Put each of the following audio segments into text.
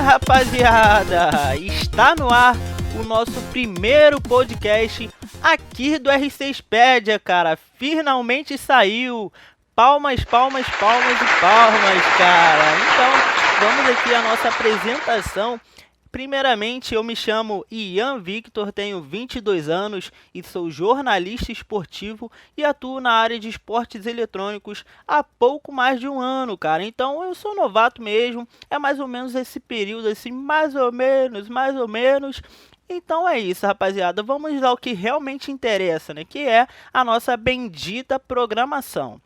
rapaziada! Está no ar o nosso primeiro podcast aqui do R6pedia, cara. Finalmente saiu! Palmas, palmas, palmas e palmas, cara. Então, vamos aqui à nossa apresentação. Primeiramente, eu me chamo Ian Victor, tenho 22 anos e sou jornalista esportivo e atuo na área de esportes eletrônicos há pouco mais de um ano, cara. Então, eu sou novato mesmo, é mais ou menos esse período assim, mais ou menos. Então é isso, rapaziada. Vamos ao que realmente interessa, né? Que é a nossa bendita programação.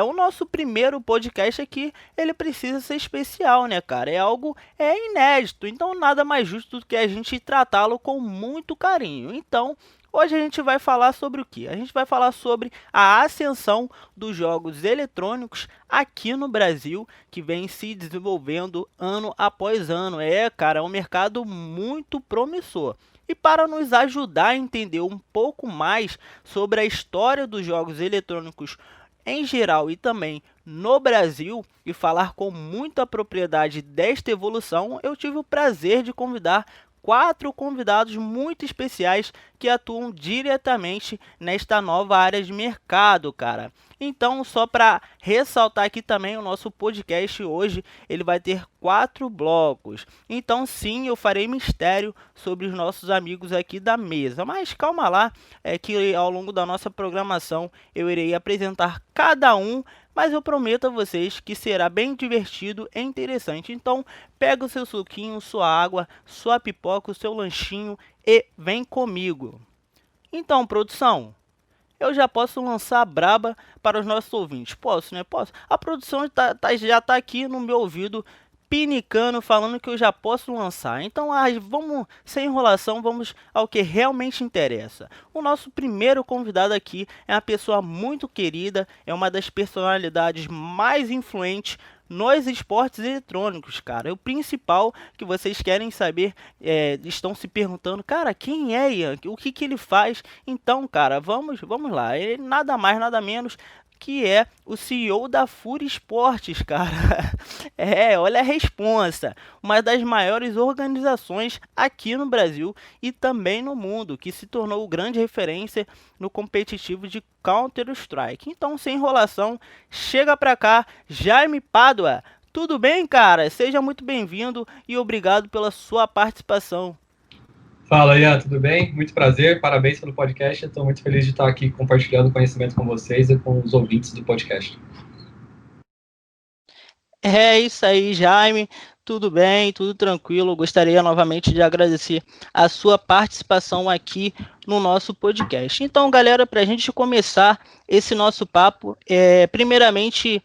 O nosso primeiro podcast aqui, ele precisa ser especial, né, cara? É algo inédito, então nada mais justo do que a gente tratá-lo com muito carinho. Então, hoje a gente vai falar sobre o quê? A gente vai falar sobre a ascensão dos jogos eletrônicos aqui no Brasil, que vem se desenvolvendo ano após ano. Cara, é um mercado muito promissor. E para nos ajudar a entender um pouco mais sobre a história dos jogos eletrônicos em geral e também no Brasil, e falar com muita propriedade desta evolução, eu tive o prazer de convidar 4 convidados muito especiais que atuam diretamente nesta nova área de mercado, cara. Então, só para ressaltar aqui também, o nosso podcast hoje, ele vai ter 4 blocos. Então, sim, eu farei mistério sobre os nossos amigos aqui da mesa. Mas calma lá, que ao longo da nossa programação eu irei apresentar cada um, mas eu prometo a vocês que será bem divertido e interessante. Então, pega o seu suquinho, sua água, sua pipoca, o seu lanchinho e vem comigo. Então, produção, eu já posso lançar a braba para os nossos ouvintes. Posso, né? Posso. A produção já está aqui no meu ouvido, pinicando, falando que eu já posso lançar. Então, vamos, sem enrolação, vamos ao que realmente interessa. O nosso primeiro convidado aqui é uma pessoa muito querida, é uma das personalidades mais influentes nos esportes eletrônicos, cara. O principal que vocês querem saber, estão se perguntando, cara, quem é Ian? O que ele faz? Então, cara, vamos lá. Ele nada mais, nada menos que é o CEO da Fúria Esportes, cara. Olha a responsa. Uma das maiores organizações aqui no Brasil e também no mundo, que se tornou grande referência no competitivo de Counter-Strike. Então, sem enrolação, chega pra cá, Jaime Pádua. Tudo bem, cara? Seja muito bem-vindo e obrigado pela sua participação. Fala, Ian, tudo bem? Muito prazer, parabéns pelo podcast. Estou muito feliz de estar aqui compartilhando conhecimento com vocês e com os ouvintes do podcast. É isso aí, Jaime. Tudo bem, tudo tranquilo. Gostaria novamente de agradecer a sua participação aqui no nosso podcast. Então, galera, para a gente começar esse nosso papo, primeiramente,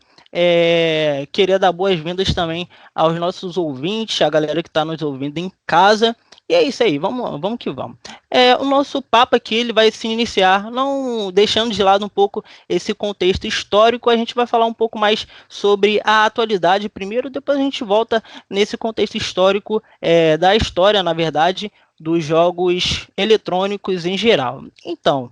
queria dar boas-vindas também aos nossos ouvintes, a galera que está nos ouvindo em casa. E é isso aí, vamos que vamos. O nosso papo aqui ele vai se iniciar, não deixando de lado um pouco esse contexto histórico, a gente vai falar um pouco mais sobre a atualidade primeiro, depois a gente volta nesse contexto histórico, da história, na verdade, dos jogos eletrônicos em geral. Então,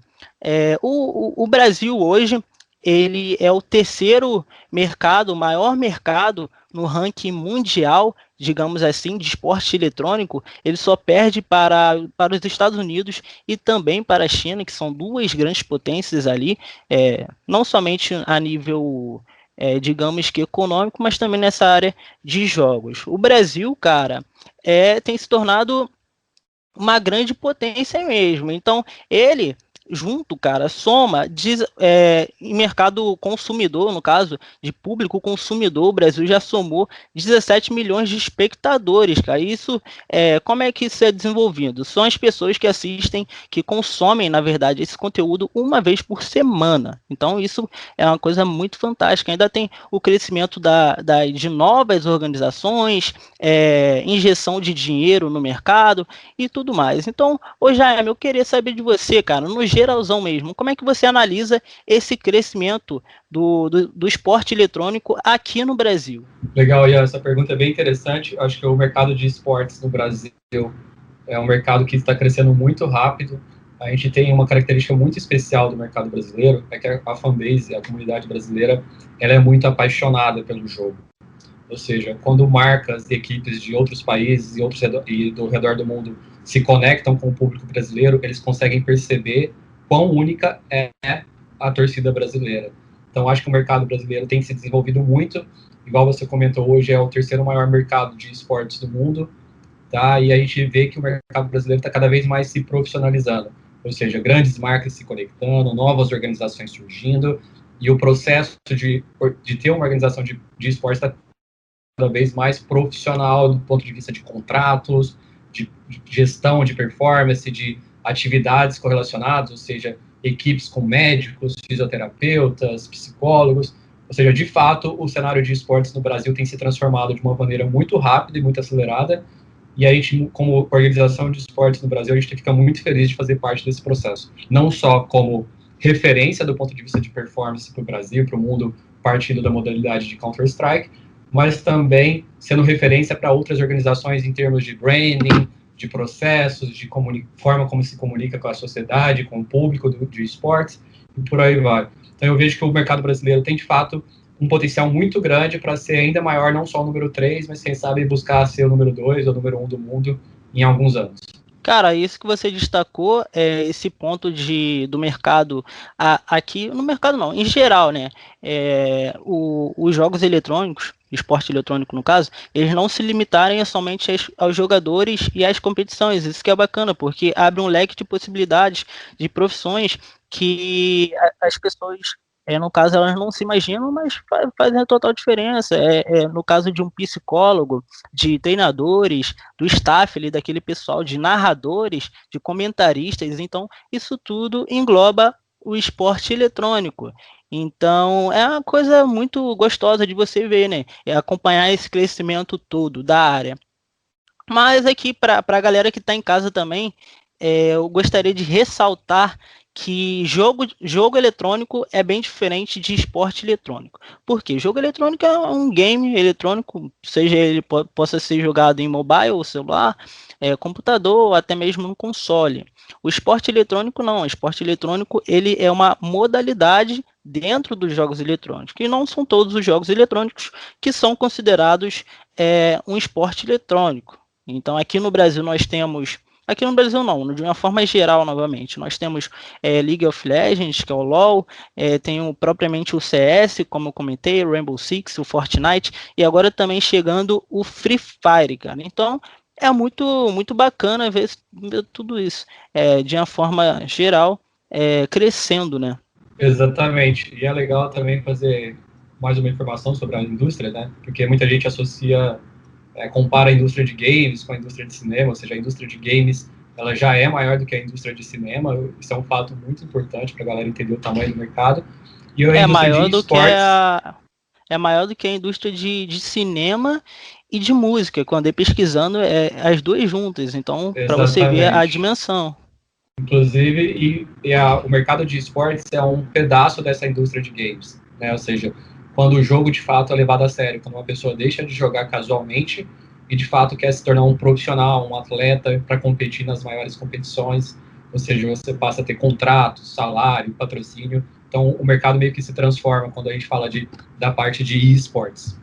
o Brasil hoje, ele é o terceiro mercado, o maior mercado no ranking mundial, digamos assim, de esporte eletrônico. Ele só perde para os Estados Unidos e também para a China, que são duas grandes potências ali, não somente a nível, digamos que econômico, mas também nessa área de jogos. O Brasil, cara, tem se tornado uma grande potência mesmo. Então, ele junto, cara, soma em mercado consumidor, no caso de público consumidor, o Brasil já somou 17 milhões de espectadores, cara. Isso, como é que isso é desenvolvido? São as pessoas que assistem, que consomem, na verdade, esse conteúdo uma vez por semana. Então, isso é uma coisa muito fantástica. Ainda tem o crescimento de novas organizações, injeção de dinheiro no mercado e tudo mais. Então, Jaime, eu queria saber de você, cara, no geralzão mesmo, como é que você analisa esse crescimento do esporte eletrônico aqui no Brasil? Legal, Ian, essa pergunta é bem interessante. Acho que o mercado de esportes no Brasil é um mercado que está crescendo muito rápido. A gente tem uma característica muito especial do mercado brasileiro, é que a fanbase, a comunidade brasileira, ela é muito apaixonada pelo jogo. Ou seja, quando marcas e equipes de outros países e do redor do mundo se conectam com o público brasileiro, eles conseguem perceber quão única é a torcida brasileira. Então, acho que o mercado brasileiro tem se desenvolvido muito. Igual você comentou, hoje é o terceiro maior mercado de esportes do mundo, tá? E a gente vê que o mercado brasileiro está cada vez mais se profissionalizando. Ou seja, grandes marcas se conectando, novas organizações surgindo, e o processo de ter uma organização de esportes está cada vez mais profissional do ponto de vista de contratos, de gestão de performance, de atividades correlacionadas, ou seja, equipes com médicos, fisioterapeutas, psicólogos. Ou seja, de fato, o cenário de esportes no Brasil tem se transformado de uma maneira muito rápida e muito acelerada, e a gente, como organização de esportes no Brasil, a gente fica muito feliz de fazer parte desse processo. Não só como referência do ponto de vista de performance para o Brasil, para o mundo, partindo da modalidade de Counter-Strike, mas também sendo referência para outras organizações em termos de branding, de processos, de forma como se comunica com a sociedade, com o público de esportes, e por aí vai. Então eu vejo que o mercado brasileiro tem, de fato, um potencial muito grande para ser ainda maior, não só o número 3, mas quem sabe buscar ser o número 2 ou o número 1 do mundo em alguns anos. Cara, isso que você destacou, esse ponto do mercado, aqui, no mercado não, em geral, né, os jogos eletrônicos, esporte eletrônico no caso, eles não se limitarem somente aos jogadores e às competições, isso que é bacana, porque abre um leque de possibilidades, de profissões que as pessoas, no caso, elas não se imaginam, mas fazem a total diferença. No caso de um psicólogo, de treinadores, do staff ali, daquele pessoal, de narradores, de comentaristas. Então, isso tudo engloba o esporte eletrônico. Então, é uma coisa muito gostosa de você ver, né? É acompanhar esse crescimento todo da área. Mas aqui, para a galera que está em casa também, eu gostaria de ressaltar que jogo eletrônico é bem diferente de esporte eletrônico. Por quê? Jogo eletrônico é um game eletrônico, seja ele possa ser jogado em mobile ou celular, computador ou até mesmo no console. O esporte eletrônico não. O esporte eletrônico ele é uma modalidade dentro dos jogos eletrônicos, e não são todos os jogos eletrônicos que são considerados um esporte eletrônico. Então, aqui no Brasil nós temos... Aqui no Brasil não, de uma forma geral, novamente. Nós temos League of Legends, que é o LoL, tem propriamente o CS, como eu comentei, o Rainbow Six, o Fortnite, e agora também chegando o Free Fire, cara. Então, é muito, muito bacana ver tudo isso, de uma forma geral, crescendo, né? Exatamente. E é legal também fazer mais uma informação sobre a indústria, né? Porque muita gente associa... compara a indústria de games com a indústria de cinema, ou seja, a indústria de games ela já é maior do que a indústria de cinema, isso é um fato muito importante para a galera entender o tamanho do mercado. E a maior do esportes... é maior do que a indústria de cinema e de música, quando pesquisando as duas juntas, então para você ver a dimensão. Inclusive, o mercado de esportes é um pedaço dessa indústria de games, né? Ou seja, quando o jogo de fato é levado a sério, quando uma pessoa deixa de jogar casualmente e de fato quer se tornar um profissional, um atleta para competir nas maiores competições, ou seja, você passa a ter contratos, salário, patrocínio. Então o mercado meio que se transforma quando a gente fala da parte de esportes.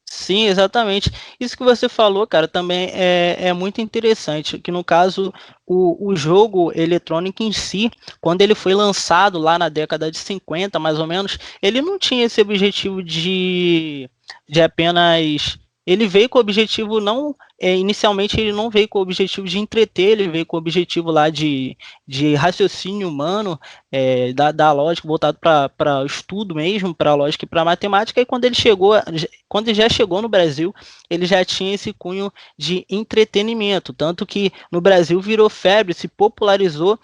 Sim, exatamente. Isso que você falou, cara, também é muito interessante, que no caso, o jogo eletrônico em si, quando ele foi lançado lá na década de 50, mais ou menos, ele não tinha esse objetivo de apenas... Ele veio com o objetivo não... inicialmente ele não veio com o objetivo de entreter, ele veio com o objetivo lá de raciocínio humano, da lógica, voltado para o estudo mesmo, para a lógica e para a matemática, e quando ele já chegou no Brasil, ele já tinha esse cunho de entretenimento, tanto que no Brasil virou febre, se popularizou.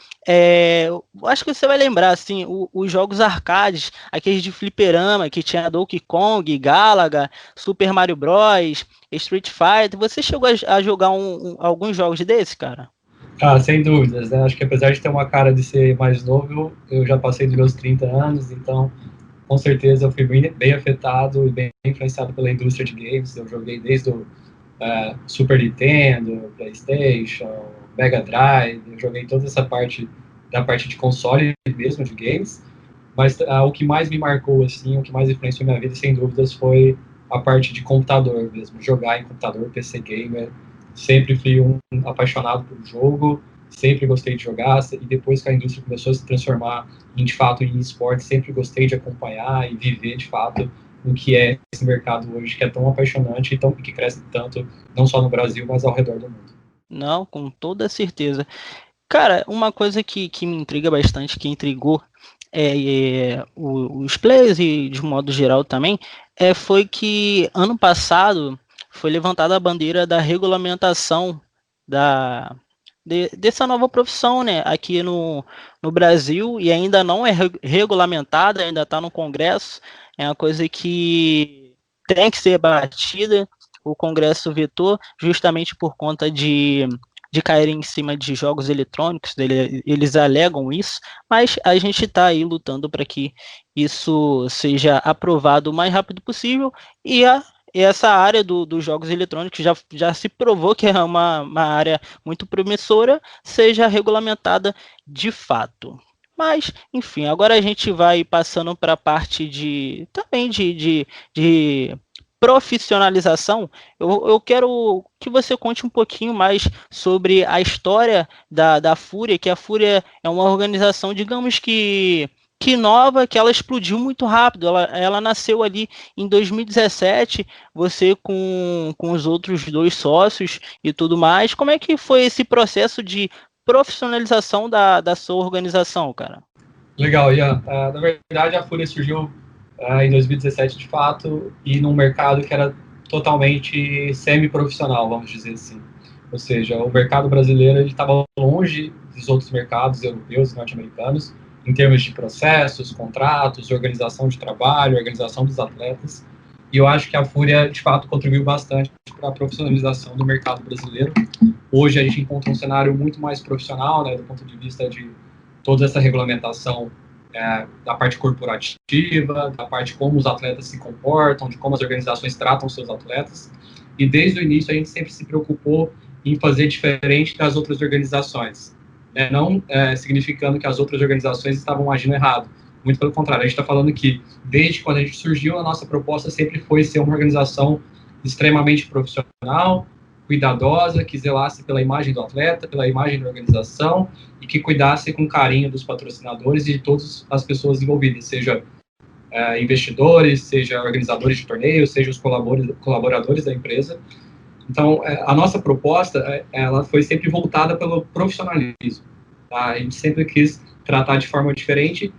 Acho que você vai lembrar, assim, os jogos arcades, aqueles de fliperama, que tinha Donkey Kong, Galaga, Super Mario Bros., Street Fighter. Você chegou a jogar alguns jogos desses, cara? Sem dúvidas, né? Acho que apesar de ter uma cara de ser mais novo, eu já passei dos meus 30 anos, então com certeza eu fui bem afetado e bem influenciado pela indústria de games. Eu joguei desde o Super Nintendo, PlayStation, Mega Drive, eu joguei toda essa parte da parte de console mesmo, de games, mas o que mais me marcou, assim, o que mais influenciou minha vida, sem dúvidas, foi a parte de computador mesmo, jogar em computador, PC gamer. Sempre fui um apaixonado por jogo, sempre gostei de jogar, e depois que a indústria começou a se transformar de fato em esporte, sempre gostei de acompanhar e viver de fato o que é esse mercado hoje, que é tão apaixonante e que cresce tanto, não só no Brasil, mas ao redor do mundo. Não, com toda certeza. Cara, uma coisa que me intriga bastante, que intrigou os players e de modo geral também, foi que ano passado foi levantada a bandeira da regulamentação dessa nova profissão, né, aqui no Brasil, e ainda não é regulamentada, ainda está no Congresso, é uma coisa que tem que ser batida. O Congresso vetou justamente por conta de cair em cima de jogos eletrônicos, eles alegam isso, mas a gente está aí lutando para que isso seja aprovado o mais rápido possível, e essa área dos jogos eletrônicos já se provou que é uma área muito promissora, seja regulamentada de fato. Mas, enfim, agora a gente vai passando para a parte também de profissionalização. Eu quero que você conte um pouquinho mais sobre a história da Fúria, que a Fúria é uma organização, digamos que nova, que ela explodiu muito rápido. Ela nasceu ali em 2017, você com os outros 2 sócios e tudo mais. Como é que foi esse processo de profissionalização da sua organização, cara? Legal, Ian. Na verdade, a Fúria surgiu em 2017, de fato, e num mercado que era totalmente semi-profissional, vamos dizer assim. Ou seja, o mercado brasileiro estava longe dos outros mercados europeus e norte-americanos, em termos de processos, contratos, organização de trabalho, organização dos atletas. E eu acho que a Fúria, de fato, contribuiu bastante para a profissionalização do mercado brasileiro. Hoje a gente encontra um cenário muito mais profissional, né, do ponto de vista de toda essa regulamentação da parte corporativa, da parte como os atletas se comportam, de como as organizações tratam seus atletas. E desde o início a gente sempre se preocupou em fazer diferente das outras organizações, né? Não significando que as outras organizações estavam agindo errado. Muito pelo contrário, a gente está falando que desde quando a gente surgiu, a nossa proposta sempre foi ser uma organização extremamente profissional, cuidadosa, que zelasse pela imagem do atleta, pela imagem da organização e que cuidasse com carinho dos patrocinadores e de todas as pessoas envolvidas, seja investidores, seja organizadores de torneios, seja os colaboradores da empresa. Então, a nossa proposta, ela foi sempre voltada pelo profissionalismo. Tá? A gente sempre quis tratar de forma diferente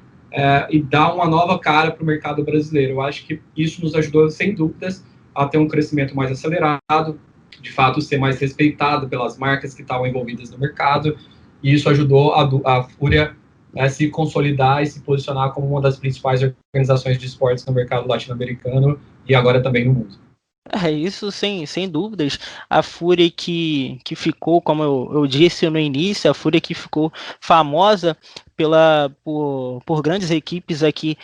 e dar uma nova cara para o mercado brasileiro. Eu acho que isso nos ajudou, sem dúvidas, a ter um crescimento mais acelerado, de fato ser mais respeitado pelas marcas que estavam envolvidas no mercado, e isso ajudou a Fúria a se consolidar e se posicionar como uma das principais organizações de esportes no mercado latino-americano e agora também no mundo. Isso sem dúvidas. A Fúria que ficou, como eu disse no início, a Fúria que ficou famosa por grandes equipes aqui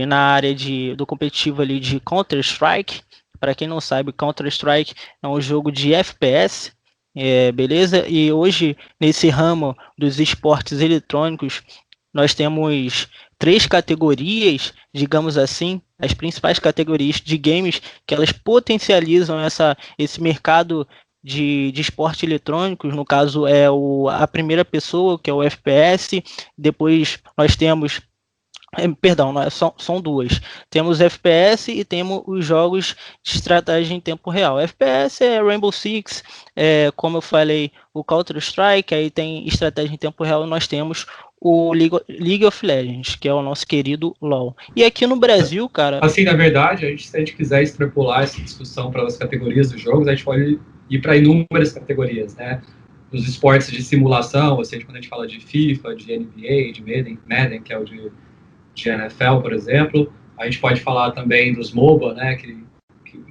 na área do competitivo ali de Counter-Strike. Para quem não sabe, Counter-Strike é um jogo de FPS, beleza? E hoje, nesse ramo dos esportes eletrônicos, nós temos 3 categorias, digamos assim, as principais categorias de games que elas potencializam esse mercado de esporte eletrônicos. No caso, a primeira pessoa, que é o FPS. Depois nós temos perdão, são 2. Temos FPS e temos os jogos de estratégia em tempo real. FPS é Rainbow Six, como eu falei, o Counter-Strike, aí tem estratégia em tempo real, e nós temos o League of Legends, que é o nosso querido LoL. E aqui no Brasil, cara... Assim, na verdade, se a gente quiser extrapolar essa discussão para as categorias dos jogos, a gente pode ir para inúmeras categorias, né? Os esportes de simulação, ou seja, quando a gente fala de FIFA, de NBA, de Madden, que é o de NFL, por exemplo. A gente pode falar também dos MOBA, né, que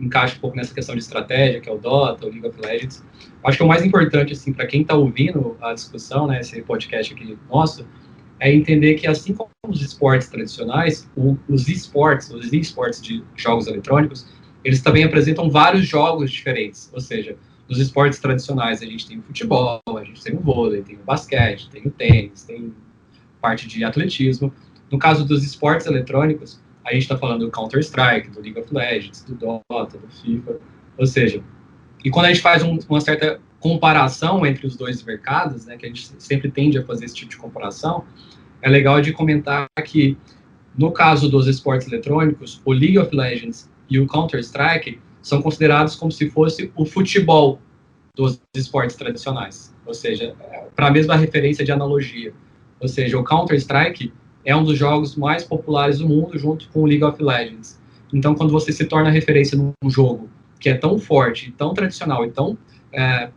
encaixa um pouco nessa questão de estratégia, que é o Dota, o League of Legends. Acho que o mais importante, assim, para quem está ouvindo a discussão, né, esse podcast aqui nosso, é entender que, assim como os esportes tradicionais, os esportes de jogos eletrônicos, eles também apresentam vários jogos diferentes. Ou seja, nos esportes tradicionais a gente tem o futebol, a gente tem o vôlei, tem o basquete, tem o tênis, tem parte de atletismo. No caso dos esportes eletrônicos, a gente está falando do Counter-Strike, do League of Legends, do Dota, do FIFA, ou seja, e quando a gente faz uma certa comparação entre os dois mercados, né, que a gente sempre tende a fazer esse tipo de comparação, é legal de comentar que, no caso dos esportes eletrônicos, o League of Legends e o Counter-Strike são considerados como se fosse o futebol dos esportes tradicionais, ou seja, para a mesma referência de analogia. Ou seja, o Counter-Strike é um dos jogos mais populares do mundo, junto com o League of Legends. Então, quando você se torna referência num jogo que é tão forte, tão tradicional e tão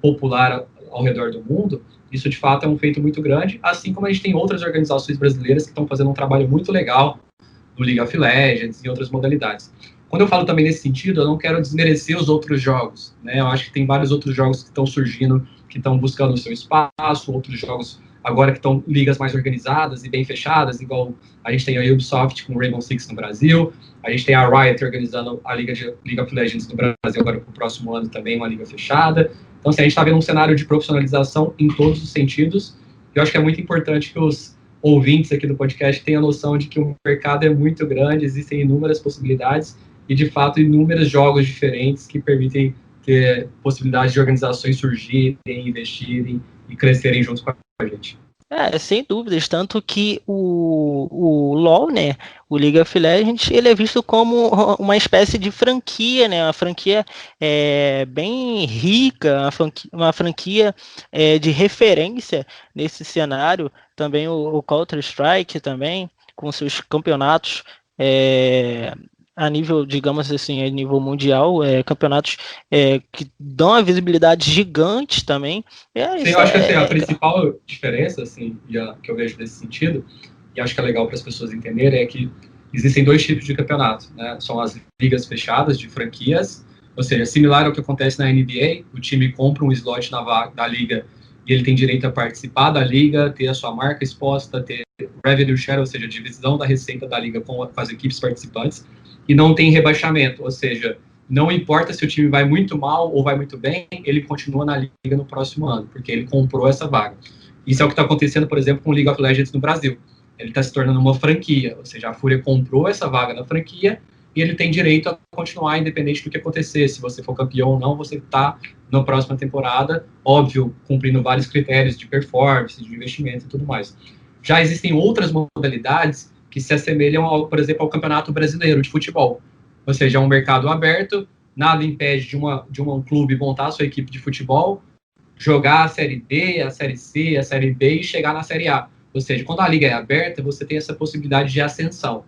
popular ao redor do mundo, isso de fato é um feito muito grande, assim como a gente tem outras organizações brasileiras que estão fazendo um trabalho muito legal no League of Legends e outras modalidades. Quando eu falo também nesse sentido, eu não quero desmerecer os outros jogos, né? Eu acho que tem vários outros jogos que estão surgindo, que estão buscando o seu espaço, outros jogos agora que estão ligas mais organizadas e bem fechadas, igual a gente tem a Ubisoft com o Rainbow Six no Brasil, a gente tem a Riot organizando a League of Legends no Brasil agora para o próximo ano também, uma liga fechada. Então, assim, a gente está vendo um cenário de profissionalização em todos os sentidos. Eu acho que é muito importante que os ouvintes aqui do podcast tenham a noção de que o mercado é muito grande, existem inúmeras possibilidades e, de fato, inúmeros jogos diferentes que permitem ter possibilidades de organizações surgirem, investirem e crescerem juntos com a gente. Sem dúvidas, tanto que o LoL, né, o League of Legends, ele é visto como uma espécie de franquia, né, uma franquia bem rica, uma franquia de referência nesse cenário, também o Counter-Strike também, com seus campeonatos a nível, digamos assim, a nível mundial, campeonatos que dão uma visibilidade gigante também. Sim, eu acho que assim, a principal diferença assim, que eu vejo nesse sentido, e acho que é legal para as pessoas entenderem, é que existem dois tipos de campeonato, né? São as ligas fechadas de franquias, ou seja, similar ao que acontece na NBA, o time compra um slot da liga e ele tem direito a participar da liga, ter a sua marca exposta, ter revenue share, ou seja, a divisão da receita da liga com as equipes participantes, e não tem rebaixamento, ou seja, não importa se o time vai muito mal ou vai muito bem, ele continua na liga no próximo ano, porque ele comprou essa vaga. Isso é o que está acontecendo, por exemplo, com o League of Legends no Brasil. Ele está se tornando uma franquia, ou seja, a Fúria comprou essa vaga na franquia e ele tem direito a continuar independente do que acontecer. Se você for campeão ou não, você está na próxima temporada, óbvio, cumprindo vários critérios de performance, de investimento e tudo mais. Já existem outras modalidades que se assemelham, por exemplo, ao Campeonato Brasileiro de Futebol. Ou seja, é um mercado aberto, nada impede de um clube montar a sua equipe de futebol, jogar a Série B, a Série C, a Série B e chegar na Série A. Ou seja, quando a liga é aberta, você tem essa possibilidade de ascensão.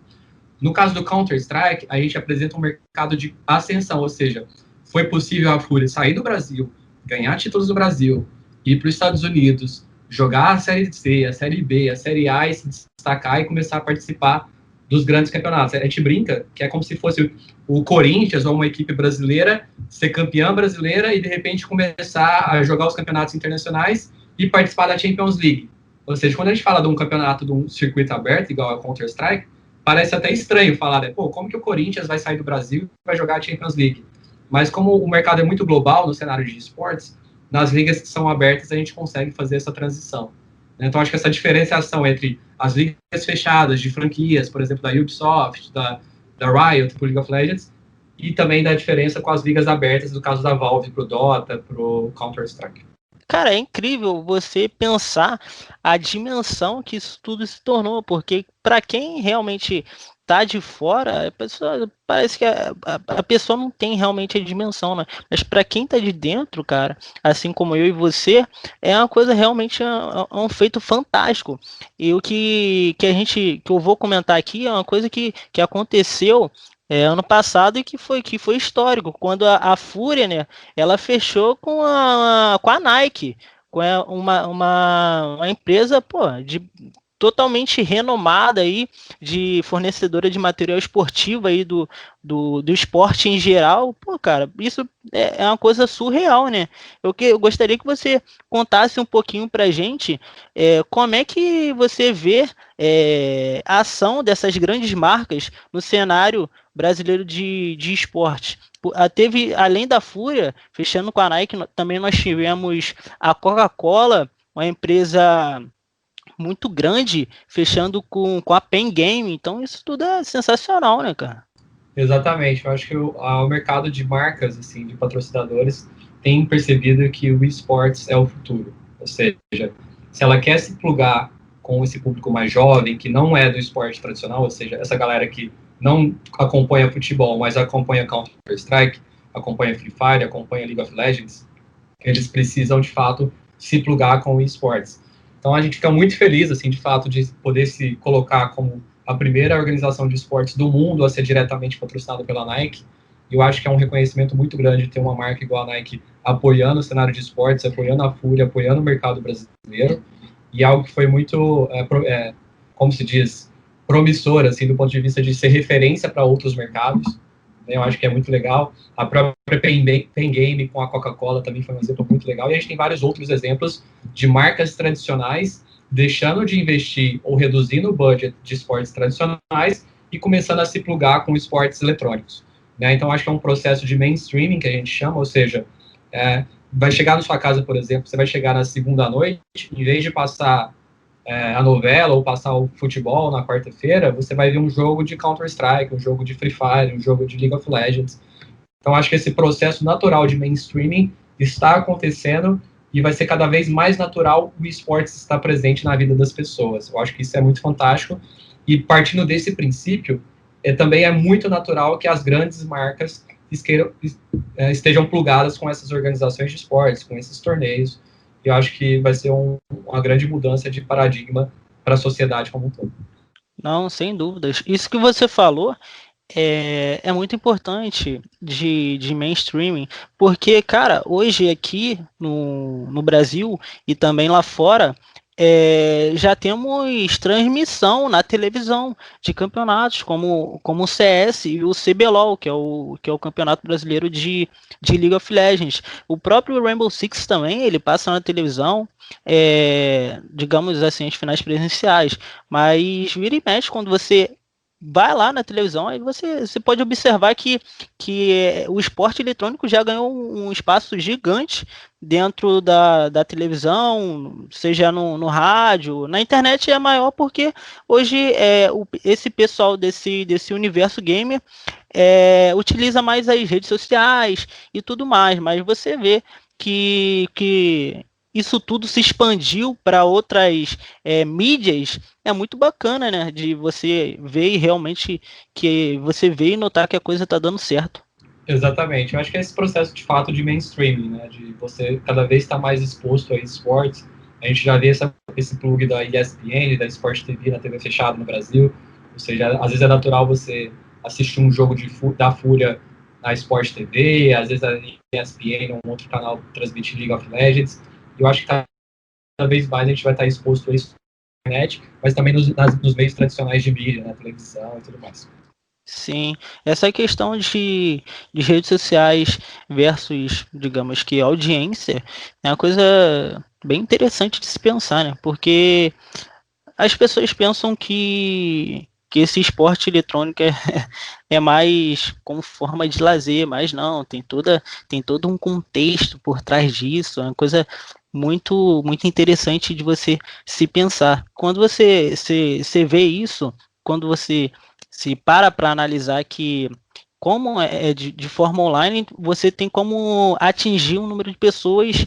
No caso do Counter-Strike, a gente apresenta um mercado de ascensão, ou seja, foi possível a Fúria sair do Brasil, ganhar títulos do Brasil, ir para os Estados Unidos, jogar a Série C, a Série B, a Série A e se destacar e começar a participar dos grandes campeonatos. A gente brinca que é como se fosse o Corinthians ou uma equipe brasileira ser campeã brasileira e, de repente, começar a jogar os campeonatos internacionais e participar da Champions League. Ou seja, quando a gente fala de um campeonato, de um circuito aberto, igual a Counter-Strike, parece até estranho falar, né? Pô, como que o Corinthians vai sair do Brasil e vai jogar a Champions League? Mas como o mercado é muito global no cenário de esportes, nas ligas que são abertas a gente consegue fazer essa transição. Então, acho que essa diferenciação entre as ligas fechadas de franquias, por exemplo, da Ubisoft, da Riot, pro League of Legends, e também da diferença com as ligas abertas, no caso da Valve pro Dota, pro Counter-Strike. Cara, é incrível você pensar a dimensão que isso tudo se tornou, porque para quem realmente tá de fora, parece que a pessoa não tem realmente a dimensão, né? Mas para quem tá de dentro, cara, assim como eu e você, é uma coisa realmente um feito fantástico. E o que eu vou comentar aqui é uma coisa que aconteceu ano passado e que foi histórico, quando a Fúria, né, ela fechou com a Nike, com uma empresa, pô, totalmente renomada aí, de fornecedora de material esportivo aí do esporte em geral. Pô, cara, isso é uma coisa surreal, né? Eu gostaria que você contasse um pouquinho pra gente como é que você vê a ação dessas grandes marcas no cenário brasileiro de esporte. Teve, além da Fúria, fechando com a Nike, também nós tivemos a Coca-Cola, uma empresa muito grande, fechando com a Pen Game. Então isso tudo é sensacional, né, cara? Exatamente, eu acho que o mercado de marcas, assim, de patrocinadores, tem percebido que o esportes é o futuro. Ou seja, se ela quer se plugar com esse público mais jovem, que não é do esporte tradicional, ou seja, essa galera que não acompanha futebol, mas acompanha Counter-Strike, acompanha Free Fire, acompanha League of Legends, eles precisam, de fato, se plugar com o esportes. Então, a gente fica muito feliz, assim, de fato, de poder se colocar como a primeira organização de esportes do mundo a ser diretamente patrocinada pela Nike. E eu acho que é um reconhecimento muito grande ter uma marca igual a Nike apoiando o cenário de esportes, apoiando a Fúria, apoiando o mercado brasileiro. E algo que foi muito, como se diz, promissor, assim, do ponto de vista de ser referência para outros mercados. Eu acho que é muito legal. A própria Pen Game com a Coca-Cola também foi um exemplo muito legal. E a gente tem vários outros exemplos de marcas tradicionais deixando de investir ou reduzindo o budget de esportes tradicionais e começando a se plugar com esportes eletrônicos. Né? Então, acho que é um processo de mainstreaming, que a gente chama, ou seja, vai chegar na sua casa, por exemplo, você vai chegar na segunda noite, em vez de passar a novela ou passar o futebol na quarta-feira, você vai ver um jogo de Counter-Strike, um jogo de Free Fire, um jogo de League of Legends. Então, acho que esse processo natural de mainstreaming está acontecendo e vai ser cada vez mais natural o esportes estar presente na vida das pessoas. Eu acho que isso é muito fantástico. E partindo desse princípio, também é muito natural que as grandes marcas estejam plugadas com essas organizações de esportes, com esses torneios. E eu acho que vai ser uma grande mudança de paradigma para a sociedade como um todo. Não, sem dúvidas. Isso que você falou é muito importante de mainstreaming, porque, cara, hoje aqui no Brasil e também lá fora, já temos transmissão na televisão de campeonatos como o CS e o CBLOL, que é o Campeonato Brasileiro de League of Legends. O próprio Rainbow Six também, ele passa na televisão, digamos assim, as finais presenciais, mas vira e mexe quando você vai lá na televisão, aí você pode observar que o esporte eletrônico já ganhou um espaço gigante dentro da televisão, seja no rádio, na internet é maior porque hoje esse pessoal desse universo gamer utiliza mais as redes sociais e tudo mais, mas você vê que isso tudo se expandiu para outras mídias, é muito bacana, né? De você ver e realmente que você vê e notar que a coisa está dando certo. Exatamente. Eu acho que é esse processo de fato de mainstreaming, né? De você cada vez estar mais exposto a esportes. A gente já vê esse plug da ESPN, da Sport TV na TV fechada no Brasil. Ou seja, às vezes é natural você assistir um jogo da Fúria na Sport TV, às vezes a ESPN ou um outro canal transmite League of Legends. Eu acho que cada vez mais a gente vai estar exposto a isso na internet, mas também nos meios tradicionais de mídia, na televisão e tudo mais. Sim, essa questão de redes sociais versus, digamos que, audiência é uma coisa bem interessante de se pensar, né? Porque as pessoas pensam que esse esporte eletrônico é mais como forma de lazer, mas não, tem todo um contexto por trás disso, é uma coisa muito, muito interessante de você se pensar. Quando você vê isso, quando você se para analisar que como de forma online, você tem como atingir um número de pessoas,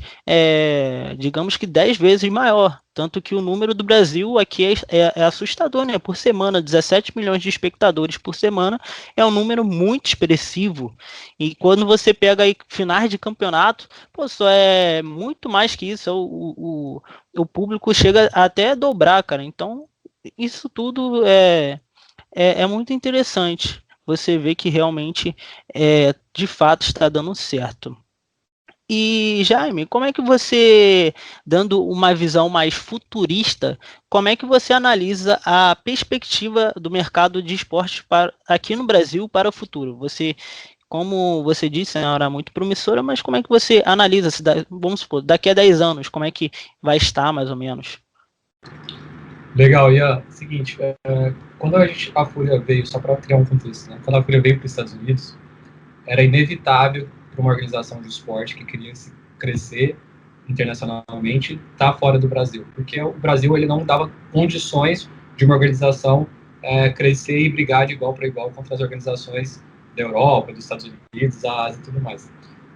digamos que 10 vezes maior. Tanto que o número do Brasil aqui é assustador, né? Por semana, 17 milhões de espectadores por semana é um número muito expressivo. E quando você pega aí finais de campeonato, pô, só é muito mais que isso. O público chega até a dobrar, cara. Então, isso tudo é muito interessante. Você vê que realmente, de fato, está dando certo. E, Jaime, como é que você, dando uma visão mais futurista, como é que você analisa a perspectiva do mercado de esportes aqui no Brasil para o futuro? Você, como você disse, é uma hora muito promissora, mas como é que você analisa, vamos supor, daqui a 10 anos, como é que vai estar, mais ou menos? Legal, Ian. Seguinte, quando a Fúria veio, só para criar um contexto, né? Quando a Fúria veio para os Estados Unidos, era inevitável para uma organização de esporte que queria crescer internacionalmente está fora do Brasil, porque o Brasil ele não dava condições de uma organização crescer e brigar de igual para igual contra as organizações da Europa, dos Estados Unidos, da Ásia e tudo mais.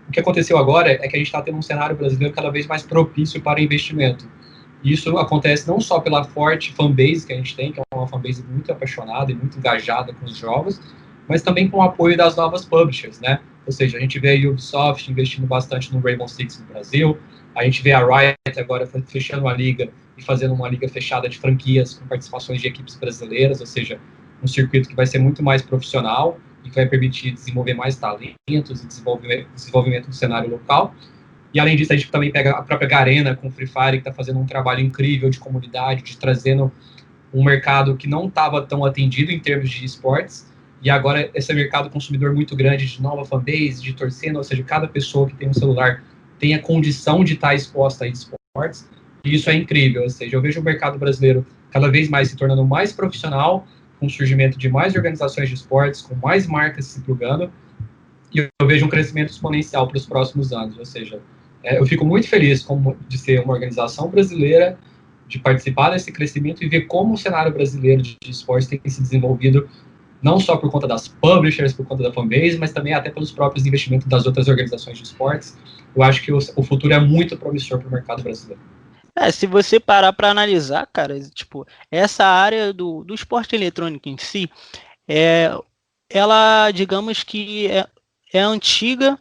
O que aconteceu agora é que a gente está tendo um cenário brasileiro cada vez mais propício para investimento. E isso acontece não só pela forte fanbase que a gente tem, que é uma fanbase muito apaixonada e muito engajada com os jogos, mas também com o apoio das novas publishers, né? Ou seja, a gente vê a Ubisoft investindo bastante no Rainbow Six no Brasil, a gente vê a Riot agora fechando uma liga e fazendo uma liga fechada de franquias com participações de equipes brasileiras, ou seja, um circuito que vai ser muito mais profissional e que vai permitir desenvolver mais talentos e desenvolvimento do cenário local. E além disso, a gente também pega a própria Garena com o Free Fire, que está fazendo um trabalho incrível de comunidade, de trazendo um mercado que não estava tão atendido em termos de esportes, e agora esse mercado consumidor muito grande de nova fanbase, de torcendo, ou seja, cada pessoa que tem um celular tem a condição de estar exposta a esportes, e isso é incrível, ou seja, eu vejo o mercado brasileiro cada vez mais se tornando mais profissional, com o surgimento de mais organizações de esportes, com mais marcas se plugando, e eu vejo um crescimento exponencial para os próximos anos, ou seja, eu fico muito feliz de ser uma organização brasileira, de participar desse crescimento e ver como o cenário brasileiro de esportes tem se desenvolvido, não só por conta das publishers, por conta da fanbase, mas também até pelos próprios investimentos das outras organizações de esportes. Eu acho que o futuro é muito promissor para o mercado brasileiro. Se você parar para analisar, cara, tipo, essa área do esporte eletrônico em si, ela, digamos que é antiga,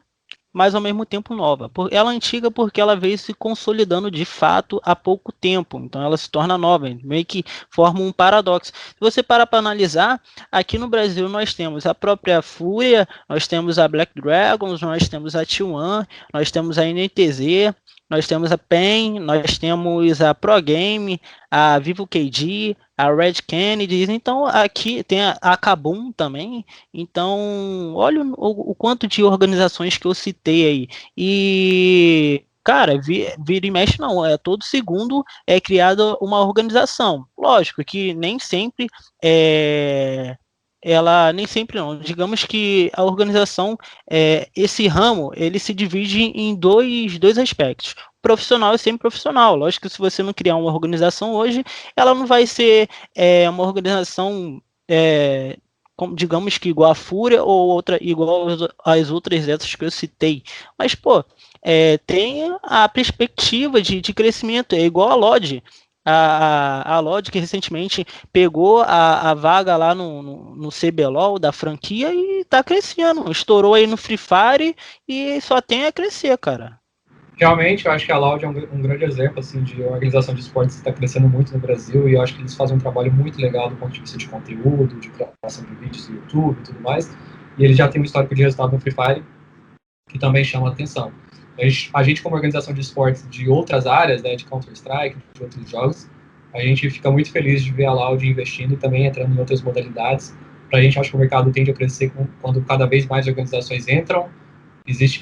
mas ao mesmo tempo nova. Ela é antiga porque ela veio se consolidando de fato há pouco tempo, então ela se torna nova, meio que forma um paradoxo. Se você parar para analisar, aqui no Brasil nós temos a própria Fúria, nós temos a Black Dragons, nós temos a T1, nós temos a NTZ, nós temos a PEN, nós temos a Pro Game, a Vivo KD, a Red Kennedy, então aqui tem a Kabum também, então olha o quanto de organizações que eu citei aí, e cara, vira e mexe não, todo segundo é criada uma organização, lógico que nem sempre ela nem sempre não, digamos que a organização, esse ramo, ele se divide em dois aspectos. Profissional é sempre profissional, lógico que se você não criar uma organização hoje, ela não vai ser uma organização, digamos que igual a Fúria ou outra igual às outras dessas que eu citei, mas pô, tem a perspectiva de crescimento, é igual a LOD. A LOD que recentemente pegou a vaga lá no CBLOL da franquia e tá crescendo, estourou aí no Free Fire e só tem a crescer, cara. Realmente, eu acho que a LOD é um grande exemplo assim, de organização de esportes que está crescendo muito no Brasil, e eu acho que eles fazem um trabalho muito legal do ponto de vista de conteúdo, de criação de vídeos no YouTube e tudo mais, e eles já têm um histórico de resultado no Free Fire que também chama a atenção. A gente, como organização de esportes de outras áreas, né, de Counter-Strike, de outros jogos, a gente fica muito feliz de ver a Loud investindo e também entrando em outras modalidades. Para a gente, acho que o mercado tende a crescer quando cada vez mais organizações entram,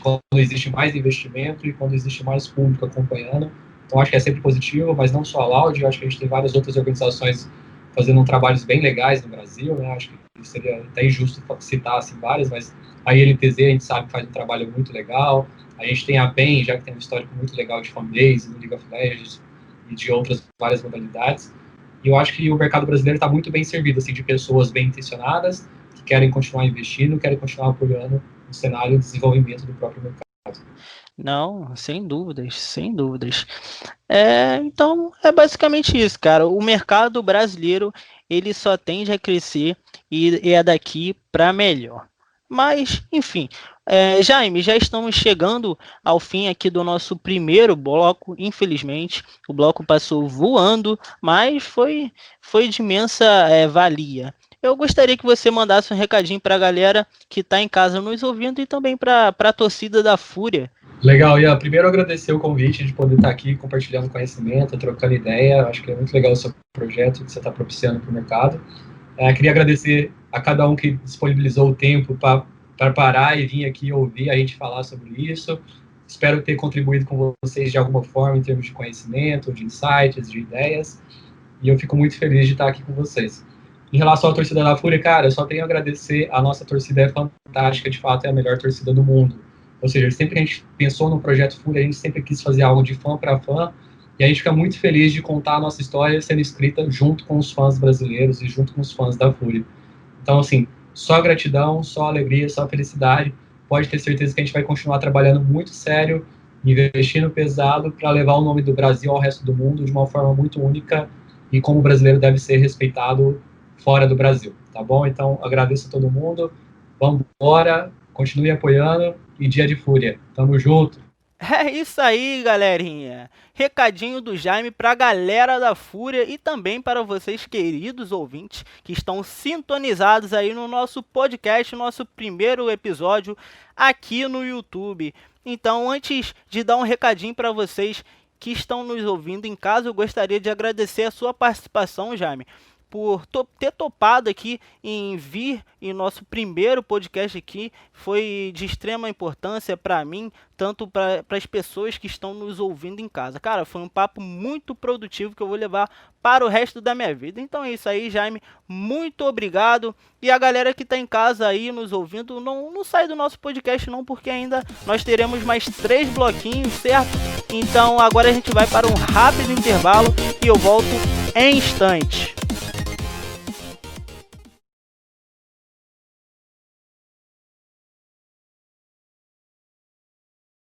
quando existe mais investimento e quando existe mais público acompanhando. Então, acho que é sempre positivo, mas não só a Loud, acho que a gente tem várias outras organizações fazendo trabalhos bem legais no Brasil, né? Acho que seria até injusto citar assim, várias, mas a INTZ a gente sabe que faz um trabalho muito legal. A gente tem a PEN, já que tem um histórico muito legal de fanbase, no League of Legends e de outras várias modalidades. E eu acho que o mercado brasileiro está muito bem servido, assim, de pessoas bem intencionadas, que querem continuar investindo, querem continuar apoiando o cenário de desenvolvimento do próprio mercado. Não, sem dúvidas, sem dúvidas. Então, é basicamente isso, cara. O mercado brasileiro, ele só tende a crescer e é daqui para melhor. Mas, enfim, Jaime, já estamos chegando ao fim aqui do nosso primeiro bloco. Infelizmente, o bloco passou voando, mas foi de imensa valia. Eu gostaria que você mandasse um recadinho para a galera que está em casa nos ouvindo e também para a torcida da Fúria. Legal, Ian. Primeiro, agradecer o convite de poder estar aqui compartilhando conhecimento, trocando ideia. Acho que é muito legal o seu projeto que você está propiciando para o mercado. Queria agradecer a cada um que disponibilizou o tempo para parar e vir aqui ouvir a gente falar sobre isso. Espero ter contribuído com vocês de alguma forma em termos de conhecimento, de insights, de ideias. E eu fico muito feliz de estar aqui com vocês. Em relação à torcida da Fúria, cara, eu só tenho a agradecer. A nossa torcida é fantástica, de fato é a melhor torcida do mundo. Ou seja, sempre que a gente pensou no Projeto Fúria, a gente sempre quis fazer algo de fã para fã, e a gente fica muito feliz de contar a nossa história sendo escrita junto com os fãs brasileiros e junto com os fãs da Fúria. Então, assim, só gratidão, só alegria, só felicidade. Pode ter certeza que a gente vai continuar trabalhando muito sério, investindo pesado para levar o nome do Brasil ao resto do mundo de uma forma muito única e como o brasileiro deve ser respeitado fora do Brasil, tá bom? Então, agradeço a todo mundo, vamos embora, continue apoiando e dia de Fúria, tamo junto! É isso aí, galerinha. Recadinho do Jaime para a galera da Fúria e também para vocês, queridos ouvintes, que estão sintonizados aí no nosso podcast, nosso primeiro episódio aqui no YouTube. Então, antes de dar um recadinho para vocês que estão nos ouvindo em casa, eu gostaria de agradecer a sua participação, Jaime, por ter topado aqui em vir em nosso primeiro podcast aqui. Foi de extrema importância para mim, tanto para as pessoas que estão nos ouvindo em casa. Cara, foi um papo muito produtivo que eu vou levar para o resto da minha vida. Então é isso aí, Jaime, muito obrigado. E a galera que está em casa aí nos ouvindo, não sai do nosso podcast não, porque ainda nós teremos mais 3 bloquinhos, certo? Então agora a gente vai para um rápido intervalo e eu volto em instantes.